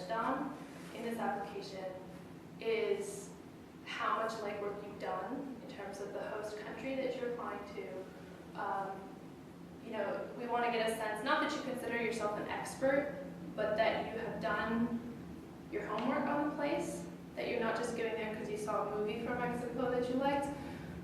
touched on in this application is how much legwork you've done in terms of the host country that you're applying to. You know, we want to get a sense, not that you consider yourself an expert, but that you have done your homework on the place, that you're not just going there because you saw a movie from Mexico that you liked,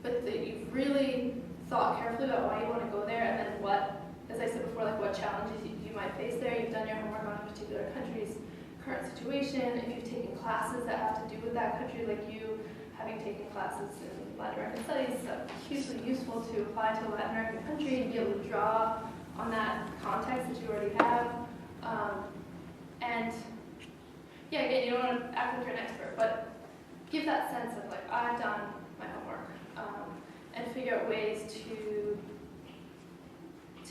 but that you've really thought carefully about why you want to go there, and then what, as I said before, like what challenges you might face there. You've done your homework on a particular country's current situation. If you've taken classes that have to do with that country, like you having taken classes in Latin American studies, it's hugely useful to apply to a Latin American country and be able to draw on that context that you already have. And yeah, again, you don't want to act like you're an expert, but give that sense of like, I've done my homework, and figure out ways to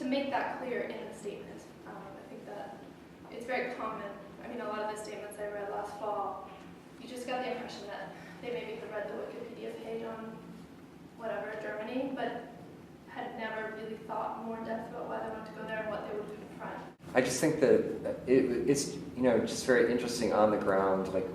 make that clear in the statement. I think that it's very common. I mean, a lot of the statements I read last fall, you just got the impression that they maybe had read the Wikipedia page on whatever, Germany, but had never really thought more in depth about why they wanted to go there and what they would confront. I just think that it's, you know, just very interesting on the ground, like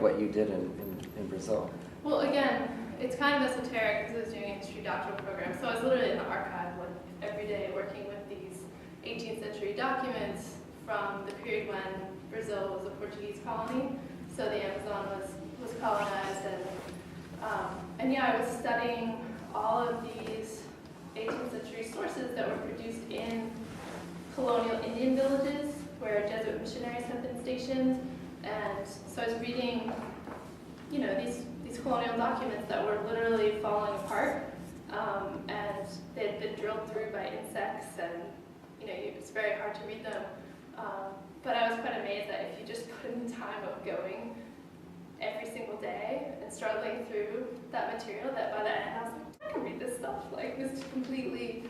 what you did in Brazil. Well, again, it's kind of esoteric because I was doing a history doctoral program, so I was literally in the archive like every day working with these 18th century documents from the period when Brazil was a Portuguese colony, so the Amazon was colonized, and yeah, I was studying all of these 18th century sources that were produced in colonial Indian villages where Jesuit missionaries had been stationed, and so I was reading, you know, these colonial documents that were literally falling apart, and they had been drilled through by insects, and you know, it's very hard to read them. But I was quite amazed that if you just put in time of going every single day and struggling through that material, that by the end I was like, I can read this stuff. Like, this completely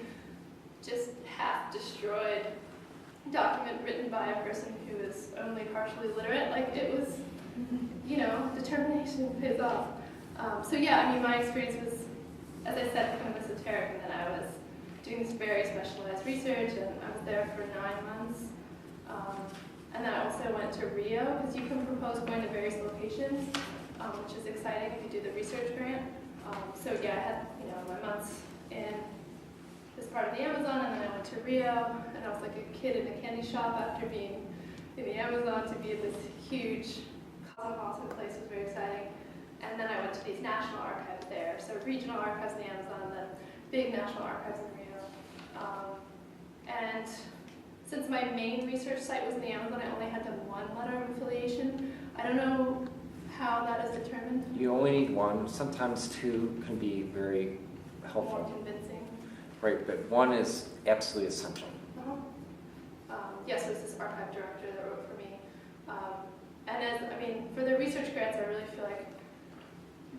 just half-destroyed document written by a person who is only partially literate. Like, it was, you know, determination pays off. So yeah, I mean, my experience was, as I said, kind of esoteric, and then I was doing this very specialized research, and I was there for 9 months. And then I also went to Rio, because you can propose going to various locations, which is exciting if you do the research grant. So yeah, I had, you know, my months in this part of the Amazon, and then I went to Rio, and I was like a kid in a candy shop after being in the Amazon. To be in this huge cosmopolitan place was very exciting. And then I went to these national archives there, so regional archives in the Amazon, and then big national archives in Rio. And since my main research site was in the Amazon, I only had done one letter of affiliation. I don't know how that is determined. You only need one. Sometimes two can be very helpful. More convincing. Right, but one is absolutely essential. Yes, it was this archive director that wrote for me. And as, I mean, for the research grants, I really feel like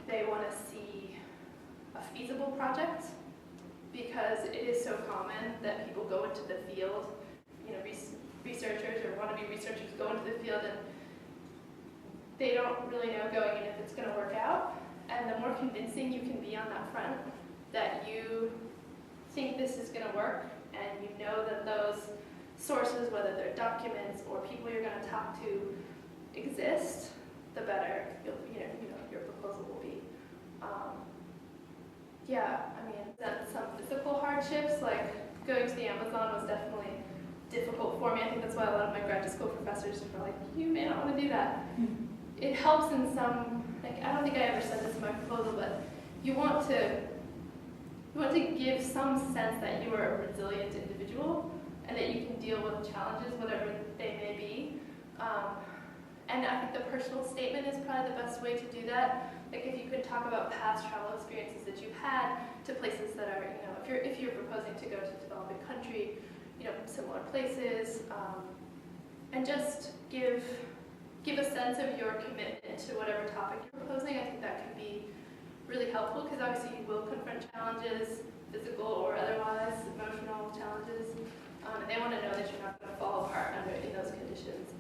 they want to see a feasible project, because it is so common that people go into the field, you know, researchers or wannabe researchers go into the field and they don't really know going in if it's going to work out. And the more convincing you can be on that front, that you think this is going to work, and you know that those sources, whether they're documents or people you're going to talk to, exist, the better your proposal will be. Yeah, I mean, that's some physical hardships, like going to the Amazon was definitely difficult for me. I think that's why a lot of my graduate school professors were like, you may not want to do that. It helps in some, like, I don't think I ever said this in my proposal, but you want to give some sense that you are a resilient individual and that you can deal with challenges, whatever they may be. And I think the personal statement is probably the best way to do that. Like, if you could talk about past travel experiences that you've had to places that are, you know, if you're proposing to go to a developing country, you know, similar places, and just give a sense of your commitment to whatever topic you're proposing. I think that can be really helpful, because obviously you will confront challenges, physical or otherwise, emotional challenges, and they want to know that you're not going to fall apart in those conditions.